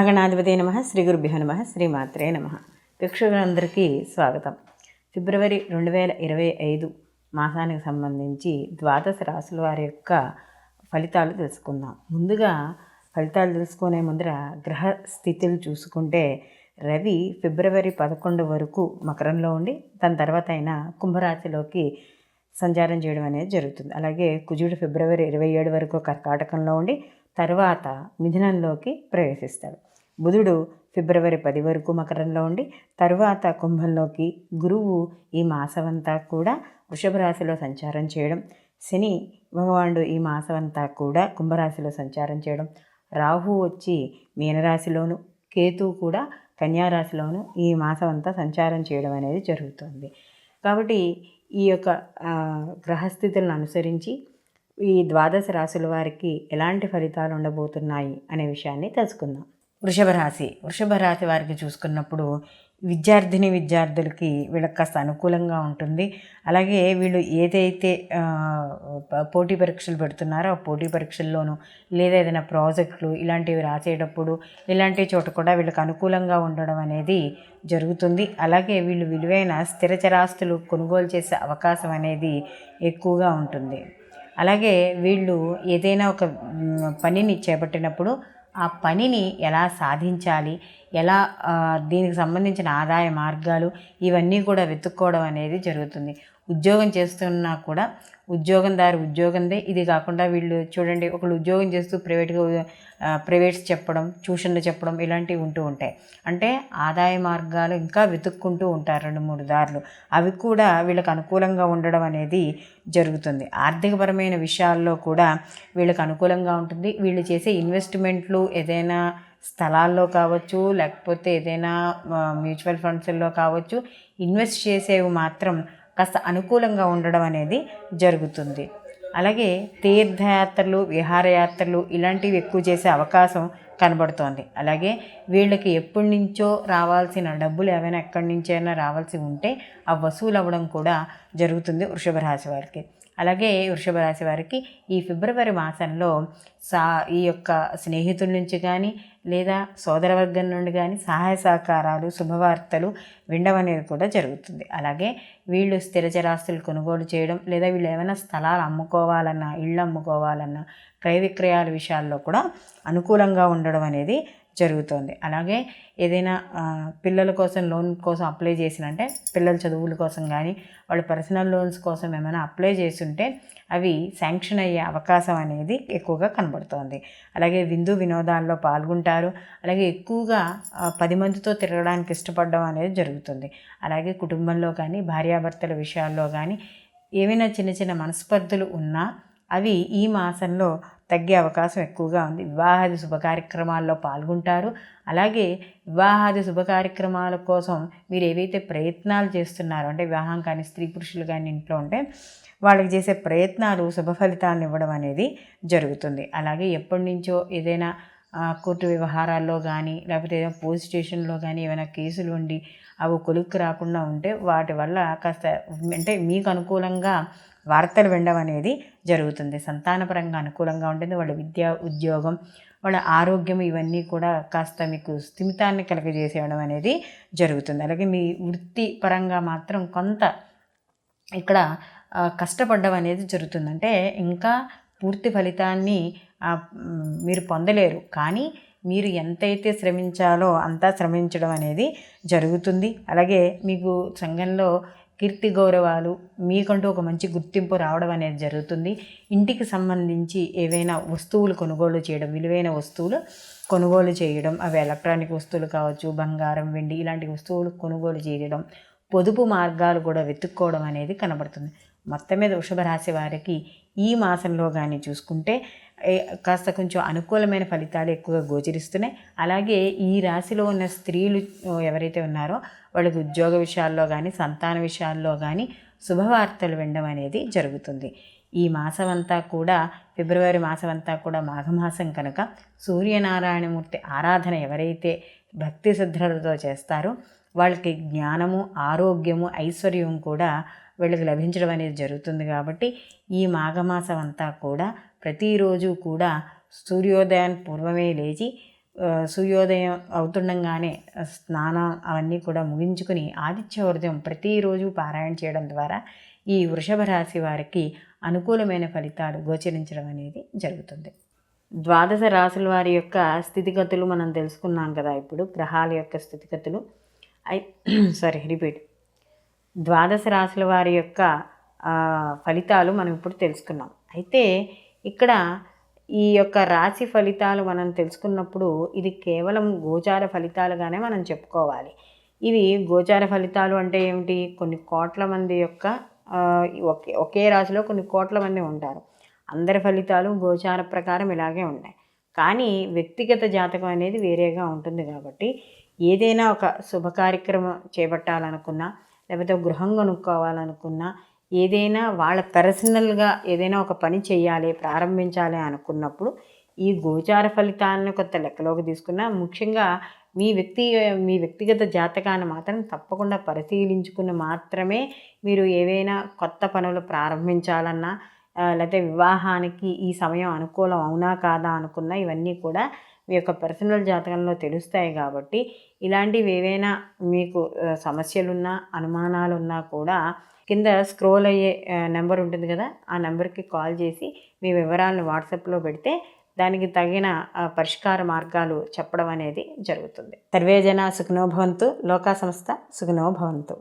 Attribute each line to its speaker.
Speaker 1: మహాగణాధిపతే నమః. శ్రీ గురుభ్యో నమః. శ్రీమాత్రే నమః. ప్రేక్షకులందరికీ స్వాగతం. ఫిబ్రవరి 2025 మాసానికి సంబంధించి ద్వాదశ రాశుల వారి యొక్క ఫలితాలు తెలుసుకుందాం. ముందుగా ఫలితాలు తెలుసుకునే ముందర గ్రహ స్థితులు చూసుకుంటే రవి ఫిబ్రవరి 11 వరకు మకరంలో ఉండి దాని తర్వాత అయినా కుంభరాశిలోకి సంచారం చేయడం అనేది జరుగుతుంది. అలాగే కుజుడు ఫిబ్రవరి 27 వరకు కర్కాటకంలో ఉండి తర్వాత మిథునంలోకి ప్రవేశిస్తాడు. బుధుడు ఫిబ్రవరి 10 వరకు మకరంలో ఉండి తరువాత కుంభంలోకి, గురువు ఈ మాసమంతా కూడా వృషభ రాశిలో సంచారం చేయడం, శని భగవానుడు ఈ మాసమంతా కూడా కుంభరాశిలో సంచారం చేయడం, రాహు వచ్చి మీనరాశిలోను, కేతు కూడా కన్యారాశిలోను ఈ మాసం అంతా సంచారం చేయడం అనేది జరుగుతుంది. కాబట్టి ఈ యొక్క గ్రహస్థితులను అనుసరించి ఈ ద్వాదశ రాశుల వారికి ఎలాంటి ఫలితాలు ఉండబోతున్నాయి అనే విషయాన్ని తెలుసుకుందాం. వృషభ రాశి వారికి చూసుకున్నప్పుడు విద్యార్థులకి వీళ్ళకి కాస్త అనుకూలంగా ఉంటుంది. అలాగే వీళ్ళు ఏదైతే పోటీ పరీక్షలు పెడుతున్నారో ఆ పోటీ పరీక్షల్లోనూ లేదా ఏదైనా ప్రాజెక్టులు ఇలాంటివి రాసేటప్పుడు ఇలాంటి చోట కూడా వీళ్ళకి అనుకూలంగా ఉండడం అనేది జరుగుతుంది. అలాగే వీళ్ళు విలువైన స్థిర చరాస్తులు కొనుగోలు చేసే అవకాశం అనేది ఎక్కువగా ఉంటుంది. అలాగే వీళ్ళు ఏదైనా ఒక పనిని చేపట్టినప్పుడు ఆ పనిని ఎలా సాధించాలి, ఎలా దీనికి సంబంధించిన ఆదాయ మార్గాలు ఇవన్నీ కూడా వెతుక్కోవడం అనేది జరుగుతుంది. ఉద్యోగం చేస్తున్నా కూడా ఉద్యోగందే ఇది కాకుండా వీళ్ళు చూడండి, ఒకళ్ళు ఉద్యోగం చేస్తూ ప్రైవేట్స్ చెప్పడం, ట్యూషన్లు చెప్పడం ఇలాంటివి ఉంటూ ఉంటాయి. అంటే ఆదాయ మార్గాలు ఇంకా వెతుక్కుంటూ ఉంటారు 2-3 దారులు. అవి కూడా వీళ్ళకి అనుకూలంగా ఉండడం అనేది జరుగుతుంది. ఆర్థికపరమైన విషయాల్లో కూడా వీళ్ళకి అనుకూలంగా ఉంటుంది. వీళ్ళు చేసే ఇన్వెస్ట్మెంట్లు ఏదైనా స్థలాల్లో కావచ్చు, లేకపోతే ఏదైనా మ్యూచువల్ ఫండ్స్లో కావచ్చు, ఇన్వెస్ట్ చేసేవి మాత్రం కాస్త అనుకూలంగా ఉండడం అనేది జరుగుతుంది. అలాగే తీర్థయాత్రలు, విహారయాత్రలు ఇలాంటివి ఎక్కువ చేసే అవకాశం కనబడుతోంది. అలాగే వీళ్ళకి ఎప్పటి నుంచో రావాల్సిన డబ్బులు ఏమైనా ఎక్కడి నుంచైనా రావాల్సి ఉంటే ఆ వసూలు అవ్వడం కూడా జరుగుతుంది వృషభ రాశి వారికి. అలాగే వృషభ రాశి వారికి ఈ ఫిబ్రవరి మాసంలో ఈ యొక్క స్నేహితుల నుంచి కానీ లేదా సోదరవర్గం నుండి కానీ సహాయ సహకారాలు, శుభవార్తలు వినడం అనేది కూడా జరుగుతుంది. అలాగే వీళ్ళు స్థిర చరాస్తులు కొనుగోలు చేయడం లేదా వీళ్ళు ఏమైనా స్థలాలు అమ్ముకోవాలన్నా, ఇళ్ళు అమ్ముకోవాలన్నా, క్రయ విక్రయాల విషయాల్లో కూడా అనుకూలంగా ఉండడం అనేది జరుగుతుంది. అలాగే ఏదైనా పిల్లల కోసం లోన్ కోసం అప్లై చేసినంటే పిల్లల చదువుల కోసం కానీ వాళ్ళ పర్సనల్ లోన్స్ కోసం ఏమైనా అప్లై చేస్తుంటే అవి శాంక్షన్ అయ్యే అవకాశం అనేది ఎక్కువగా కనబడుతోంది. అలాగే విందు వినోదాల్లో పాల్గొంటారు. అలాగే ఎక్కువగా 10 మందితో తిరగడానికి ఇష్టపడడం అనేది జరుగుతుంది. అలాగే కుటుంబంలో కానీ భార్యాభర్తల విషయాల్లో కానీ ఏమైనా చిన్న చిన్న మనస్పర్ధలు ఉన్నా అవి ఈ మాసంలో తగ్గే అవకాశం ఎక్కువగా ఉంది. వివాహాది శుభ కార్యక్రమాల్లో పాల్గొంటారు. అలాగే వివాహాది శుభ కార్యక్రమాల కోసం మీరు ఏవైతే ప్రయత్నాలు చేస్తున్నారో, అంటే వివాహం కానీ స్త్రీ పురుషులు కానీ ఇంట్లో ఉంటే వాళ్ళకి చేసే ప్రయత్నాలు శుభ ఫలితాలను ఇవ్వడం అనేది జరుగుతుంది. అలాగే ఎప్పటి నుంచో ఏదైనా కోర్టు వ్యవహారాల్లో కానీ లేకపోతే ఏదైనా పోలీస్ స్టేషన్లో కానీ ఏమైనా కేసులు ఉండి అవి కొలుక్కు రాకుండా ఉంటే వాటి వల్ల కాస్త అంటే మీకు అనుకూలంగా వార్తలు వినడం అనేది జరుగుతుంది. సంతానపరంగా అనుకూలంగా ఉంటుంది. వాళ్ళ విద్య, ఉద్యోగం, వాళ్ళ ఆరోగ్యం ఇవన్నీ కూడా కాస్త మీకు స్థిమితాన్ని కలుగజేసేయడం అనేది జరుగుతుంది. అలాగే మీ వృత్తిపరంగా మాత్రం కొంత ఇక్కడ కష్టపడడం అనేది జరుగుతుంది. అంటే ఇంకా పూర్తి ఫలితాన్ని మీరు పొందలేరు, కానీ మీరు ఎంతైతే శ్రమించాలో అంతా శ్రమించడం అనేది జరుగుతుంది. అలాగే మీకు సంఘంలో కీర్తి గౌరవాలు, మీకంటూ ఒక మంచి గుర్తింపు రావడం అనేది జరుగుతుంది. ఇంటికి సంబంధించి ఏవైనా వస్తువులు కొనుగోలు చేయడం, విలువైన వస్తువులు కొనుగోలు చేయడం, అవి ఎలక్ట్రానిక్ వస్తువులు కావచ్చు, బంగారం, వెండి ఇలాంటి వస్తువులు కొనుగోలు చేయడం, పొదుపు మార్గాలు కూడా వెతుక్కోవడం అనేది కనబడుతుంది. మొత్తం మీద వృషభ రాశి వారికి ఈ మాసంలో కానీ చూసుకుంటే కాస్త కొంచెం అనుకూలమైన ఫలితాలు ఎక్కువగా గోచరిస్తున్నాయి. అలాగే ఈ రాశిలో ఉన్న స్త్రీలు ఎవరైతే ఉన్నారో వాళ్ళకి ఉద్యోగ విషయాల్లో కానీ సంతాన విషయాల్లో కానీ శుభవార్తలు వినడం అనేది జరుగుతుంది. ఈ మాసమంతా కూడా ఫిబ్రవరి మాసమంతా కూడా మాఘమాసం కనుక సూర్యనారాయణమూర్తి ఆరాధన ఎవరైతే భక్తి శ్రద్ధలతో చేస్తారో వాళ్ళకి జ్ఞానము, ఆరోగ్యము, ఐశ్వర్యం కూడా వీళ్ళకి లభించడం అనేది జరుగుతుంది. కాబట్టి ఈ మాఘమాసం అంతా కూడా ప్రతిరోజు కూడా సూర్యోదయాన్ని పూర్వమే లేచి సూర్యోదయం అవుతుండగానే స్నానం అవన్నీ కూడా ముగించుకుని ఆదిత్య హృదయం ప్రతిరోజు పారాయణ చేయడం ద్వారా ఈ వృషభ రాశి వారికి అనుకూలమైన ఫలితాలు గోచరించడం అనేది జరుగుతుంది. ద్వాదశ రాశుల వారి యొక్క స్థితిగతులు మనం తెలుసుకున్నాం కదా. ఇప్పుడు గ్రహాల యొక్క స్థితిగతులు ద్వాదశ రాశుల వారి యొక్క ఫలితాలు మనం ఇప్పుడు తెలుసుకున్నాం. అయితే ఇక్కడ ఈ యొక్క రాశి ఫలితాలు మనం తెలుసుకున్నప్పుడు ఇది కేవలం గోచార ఫలితాలుగానే మనం చెప్పుకోవాలి. ఇవి గోచార ఫలితాలు అంటే ఏమిటి? కొన్ని కోట్ల మంది యొక్క ఒకే రాశిలో కొన్ని కోట్ల మంది ఉంటారు. అందరి ఫలితాలు గోచార ప్రకారం ఇలాగే ఉన్నాయి. కానీ వ్యక్తిగత జాతకం అనేది వేరేగా ఉంటుంది. కాబట్టి ఏదైనా ఒక శుభ కార్యక్రమం చేపట్టాలనుకున్నా, లేకపోతే గృహం కొనుక్కోవాలనుకున్నా, ఏదైనా వాళ్ళ పర్సనల్గా ఏదైనా ఒక పని చేయాలి, ప్రారంభించాలి అనుకున్నప్పుడు ఈ గోచార ఫలితాలను కొత్త లెక్కలోకి తీసుకున్నా, ముఖ్యంగా మీ వ్యక్తిగత జాతకాన్ని మాత్రం తప్పకుండా పరిశీలించుకుని మాత్రమే మీరు ఏవైనా కొత్త పనులు ప్రారంభించాలన్నా, లేకపోతే వివాహానికి ఈ సమయం అనుకూలం అవునా కాదా అనుకున్నా, ఇవన్నీ కూడా మీ యొక్క పర్సనల్ జాతకంలో తెలుస్తాయి. కాబట్టి ఇలాంటివి ఏవైనా మీకు సమస్యలున్నా, అనుమానాలున్నా కూడా కింద స్క్రోల్ అయ్యే నెంబర్ ఉంటుంది కదా, ఆ నెంబర్కి కాల్ చేసి మీ వివరాలను వాట్సాప్లో పెడితే దానికి తగిన పరిష్కార మార్గాలు చెప్పడం అనేది జరుగుతుంది. సర్వే జన సుఖినో భవంతు, లోకా సంస్థ సుఖినో భవంతు.